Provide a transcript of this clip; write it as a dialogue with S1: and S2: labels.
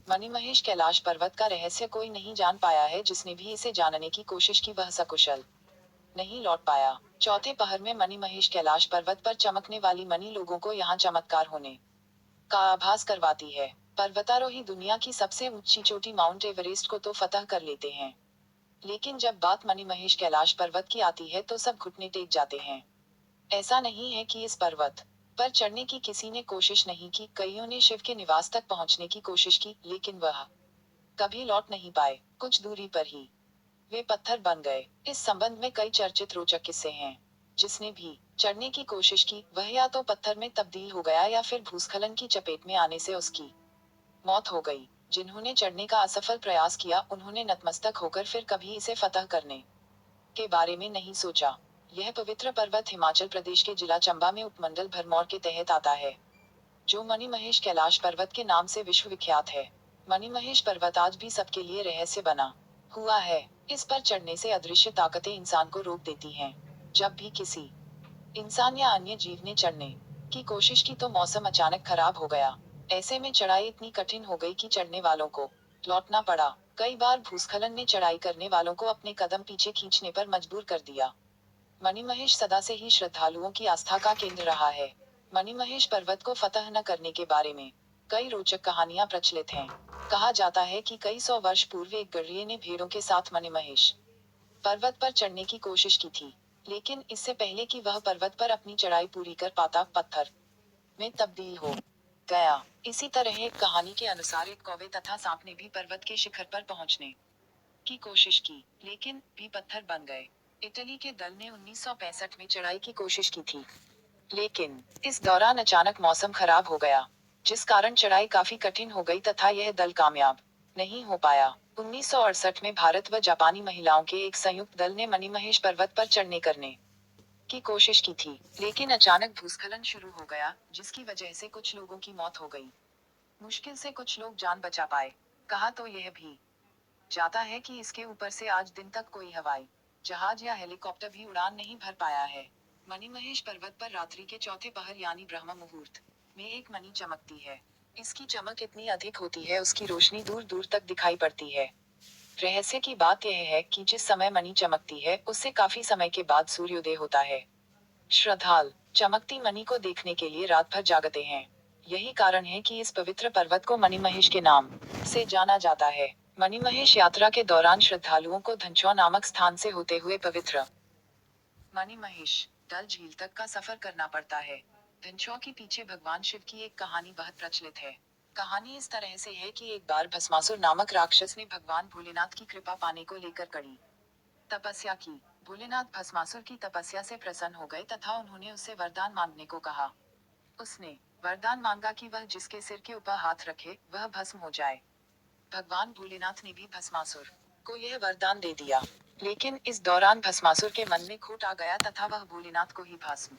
S1: मणिमहेश कैलाश पर्वत का रहस्य कोई नहीं जान पाया है। जिसने भी इसे जानने की कोशिश की वह सकुशल नहीं लौट पाया। चौथे पहर में मणिमहेश कैलाश पर्वत पर चमकने वाली मणि लोगों को यहाँ चमत्कार होने का आभास करवाती है। पर्वतारोही दुनिया की सबसे ऊंची चोटी माउंट एवरेस्ट को तो फतह कर लेते हैं, लेकिन जब बात मणिमहेश कैलाश पर्वत की आती है तो सब घुटने टेक जाते हैं। ऐसा नहीं है कि इस पर्वत पर चढ़ने की किसी ने कोशिश नहीं की। कईयों ने शिव के निवास तक पहुंचने की कोशिश की, लेकिन वह कभी लौट नहीं पाए। कुछ दूरी पर ही वे पत्थर बन गए। इस संबंध में कई चर्चित रोचक किस्से हैं। जिसने भी चढ़ने की कोशिश की वह या तो पत्थर में तब्दील हो गया या फिर भूस्खलन की चपेट में आने से उसकी मौत हो गई। जिन्होंने चढ़ने का असफल प्रयास किया उन्होंने नतमस्तक होकर फिर कभी इसे फतह करने के बारे में नहीं सोचा। यह पवित्र पर्वत हिमाचल प्रदेश के जिला चंबा में उपमंडल भरमौर के तहत आता है, जो मणिमहेश कैलाश पर्वत के नाम से विश्व विख्यात है। मणिमहेश पर्वत आज भी सबके लिए रहस्य बना हुआ है। इस पर चढ़ने से अदृश्य ताकतें इंसान को रोक देती हैं। जब भी किसी इंसान या अन्य जीव ने चढ़ने की कोशिश की तो मौसम अचानक खराब हो गया। ऐसे में चढ़ाई इतनी कठिन हो गई कि चढ़ने वालों को लौटना पड़ा। कई बार भूस्खलन ने चढ़ाई करने वालों को अपने कदम पीछे खींचने पर मजबूर कर दिया। मणिमहेश सदा से ही श्रद्धालुओं की आस्था का केंद्र रहा है। मणिमहेश पर्वत को फतह न करने के बारे में कई रोचक कहानियां प्रचलित हैं। कहा जाता है कि कई सौ वर्ष पूर्व एक गढ़िये ने भेड़ों के साथ मणिमहेश पर्वत पर चढ़ने की कोशिश की थी, लेकिन इससे पहले कि वह पर्वत पर अपनी चढ़ाई पूरी कर पाता पत्थर में तब्दील हो गया। इसी तरह एक कहानी के अनुसार एक कौवे तथा सांप ने भी पर्वत के शिखर पर पहुंचने की कोशिश की, लेकिन भी पत्थर बन गए। इटली के दल ने 1965 में चढ़ाई की कोशिश की थी, लेकिन इस दौरान अचानक मौसम खराब हो गया, जिस कारण चढ़ाई काफी कठिन हो गई तथा यह दल कामयाब नहीं हो पाया। 1968 में भारत व जापानी महिलाओं के एक संयुक्त दल ने मणिमहेश पर्वत पर चढ़ने करने की कोशिश की थी, लेकिन अचानक भूस्खलन शुरू हो गया, जिसकी वजह से कुछ लोगों की मौत हो गई। मुश्किल से कुछ लोग जान बचा पाए। कहा तो यह भी जाता है कि इसके ऊपर से आज दिन तक कोई हवाई जहाज या हेलीकॉप्टर भी उड़ान नहीं भर पाया है। मणिमहेश पर्वत पर रात्रि के चौथे पहर यानी ब्रह्म मुहूर्त में एक मणि चमकती है। इसकी चमक इतनी अधिक होती है उसकी रोशनी दूर दूर तक दिखाई पड़ती है। रहस्य की बात यह है कि जिस समय मणि चमकती है उससे काफी समय के बाद सूर्योदय होता है। श्रद्धालु चमकती मणि को देखने के लिए रात भर जागते हैं। यही कारण है कि इस पवित्र पर्वत को मणिमहेश के नाम से जाना जाता है। मणिमहेश यात्रा के दौरान श्रद्धालुओं को धनचौ नामक स्थान से होते हुए पवित्र मणिमहेश डल झील तक का सफर करना पड़ता है। धनचौ के पीछे भगवान शिव की एक कहानी बहुत प्रचलित है। कहानी इस तरह से है कि एक बार भस्मासुर नामक राक्षस ने भगवान भोलेनाथ की कृपा पाने को लेकर कड़ी तपस्या की। भोलेनाथ भस्मासुर की तपस्या से प्रसन्न हो गए तथा उन्होंने उससे वरदान मांगने को कहा। उसने वरदान मांगा कि वह जिसके सिर के ऊपर हाथ रखे वह भस्म हो जाए। भगवान भोलेनाथ ने भी भस्मासुर को यह वरदान दे दिया, लेकिन इस दौरान भस्मासुर के मन में खोट आ गया तथा वह भोलेनाथ को ही भस्म